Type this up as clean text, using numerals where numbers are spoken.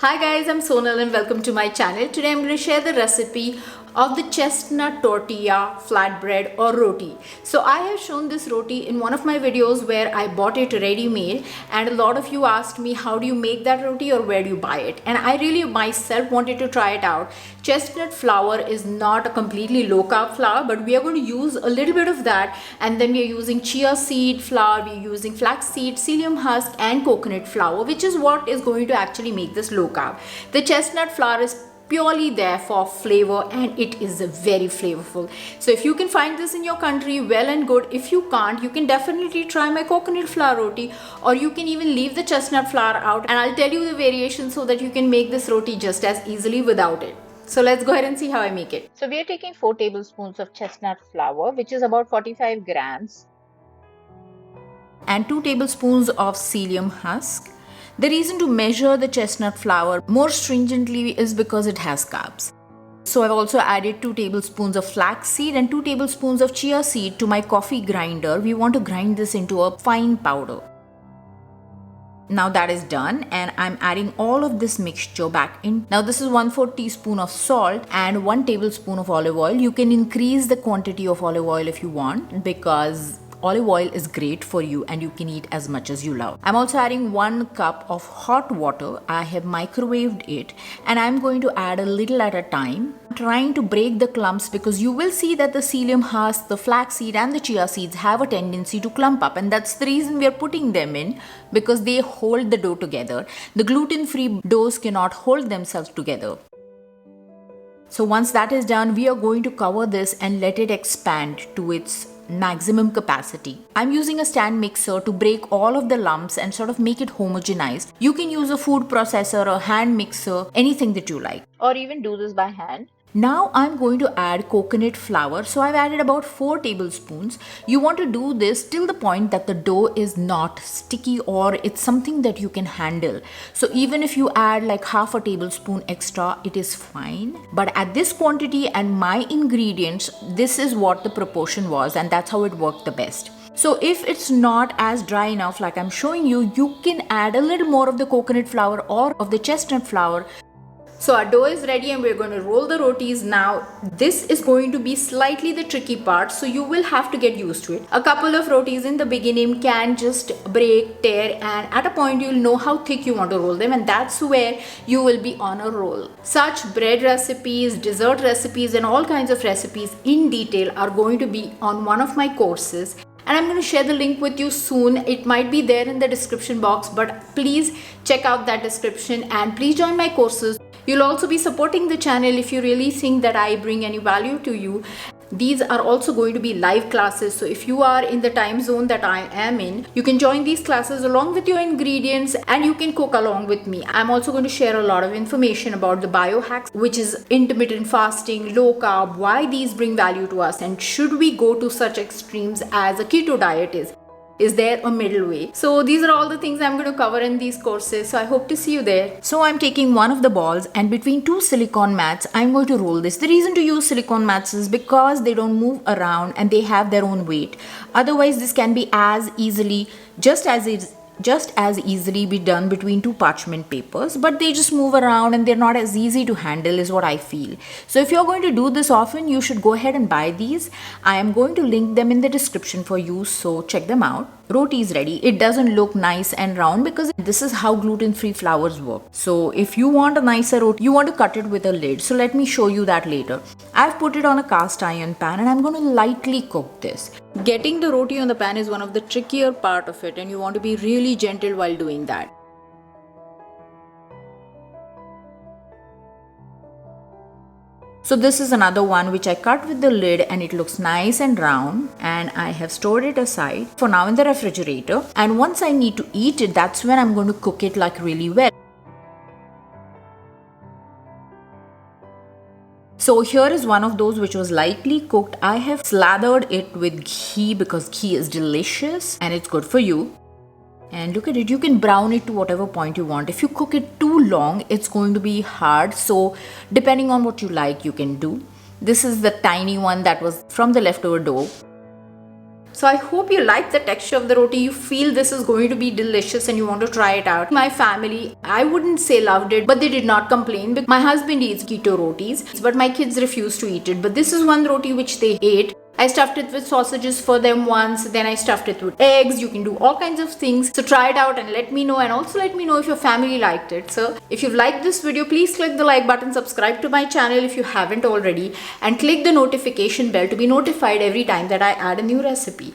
Hi guys, I'm Sonal and welcome to my channel. Today I'm going to share the recipe of the chestnut tortilla, flatbread or roti. So I have shown this roti in one of my videos where I bought it ready-made, and a lot of you asked me how do you make that roti or where do you buy it, and I really myself wanted to try it out. Chestnut flour is not a completely low carb flour, but we are going to use a little bit of that, and then we are using chia seed flour, we are using flax seed, psyllium husk and coconut flour, which is what is going to actually make this low carb. The chestnut flour is purely there for flavor and it is very flavorful. So if you can find this in your country, well and good. If you can't, you can definitely try my coconut flour roti, or you can even leave the chestnut flour out and I'll tell you the variations so that you can make this roti just as easily without it. So let's go ahead and see how I make it. So we are taking 4 tablespoons of chestnut flour, which is about 45 grams, and 2 tablespoons of psyllium husk. The reason to measure the chestnut flour more stringently is because it has carbs. So I've also added 2 tablespoons of flax seed and 2 tablespoons of chia seed to my coffee grinder. We want to grind this into a fine powder. Now that is done, and I'm adding all of this mixture back in. Now this is 1/4 teaspoon of salt and 1 tablespoon of olive oil. You can increase the quantity of olive oil if you want, because olive oil is great for you and you can eat as much as you love. I'm also adding 1 cup of hot water. I have microwaved it and I'm going to add a little at a time, trying to break the clumps, because you will see that the psyllium husk, the flax seed and the chia seeds have a tendency to clump up, and that's the reason we are putting them in, because they hold the dough together. The gluten-free doughs cannot hold themselves together. So once that is done, we are going to cover this and let it expand to its maximum capacity. I'm using a stand mixer to break all of the lumps and sort of make it homogenized. You can use a food processor or hand mixer, anything that you like, or even do this by hand. Now I'm going to add coconut flour. So I've added about 4 tablespoons. You want to do this till the point that the dough is not sticky or it's something that you can handle. So even if you add like half a tablespoon extra, it is fine. But at this quantity and my ingredients, this is what the proportion was, and that's how it worked the best. So if it's not as dry enough like I'm showing you, you can add a little more of the coconut flour or of the chestnut flour. So our dough is ready and we're going to roll the rotis now. This is going to be slightly the tricky part, so you will have to get used to it. A couple of rotis in the beginning can just break, tear, and at a point you'll know how thick you want to roll them, and that's where you will be on a roll. Such bread recipes, dessert recipes, and all kinds of recipes in detail are going to be on one of my courses. And I'm going to share the link with you soon. It might be there in the description box, but please check out that description and please join my courses. You'll also be supporting the channel if you really think that I bring any value to you. These are also going to be live classes, so if you are in the time zone that I am in, you can join these classes along with your ingredients and you can cook along with me. I'm also going to share a lot of information about the biohacks, which is intermittent fasting, low carb, why these bring value to us, and should we go to such extremes as a keto diet is. Is there a middle way? So these are all the things I'm going to cover in these courses. So I hope to see you there. So I'm taking one of the balls and between 2 silicone mats, I'm going to roll this. The reason to use silicone mats is because they don't move around and they have their own weight. Otherwise, this can be as easily, just as easily be done between 2 parchment papers, but they just move around and they're not as easy to handle is what I feel. So if you're going to do this often, you should go ahead and buy these. I am going to link them in the description for you, so check them out. Roti is ready. It doesn't look nice and round because this is how gluten-free flours work. So if you want a nicer roti, you want to cut it with a lid. So let me show you that later. I've put it on a cast iron pan and I'm going to lightly cook this. Getting the roti on the pan is one of the trickier part of it, and you want to be really gentle while doing that. So this is another one which I cut with the lid and it looks nice and round, and I have stored it aside for now in the refrigerator, and once I need to eat it, that's when I'm going to cook it like really well. So here is one of those which was lightly cooked. I have slathered it with ghee because ghee is delicious and it's good for you. And look at it, you can brown it to whatever point you want. If you cook it too long, it's going to be hard. So depending on what you like, you can do. This is the tiny one that was from the leftover dough. So I hope you like the texture of the roti, you feel this is going to be delicious and you want to try it out. My family, I wouldn't say loved it, but they did not complain because my husband eats keto rotis, but my kids refuse to eat it. But this is one roti which they ate. I stuffed it with sausages for them once, then I stuffed it with eggs. You can do all kinds of things. So try it out and let me know, and also let me know if your family liked it. So if you've liked this video, please click the like button, subscribe to my channel if you haven't already, and click the notification bell to be notified every time that I add a new recipe.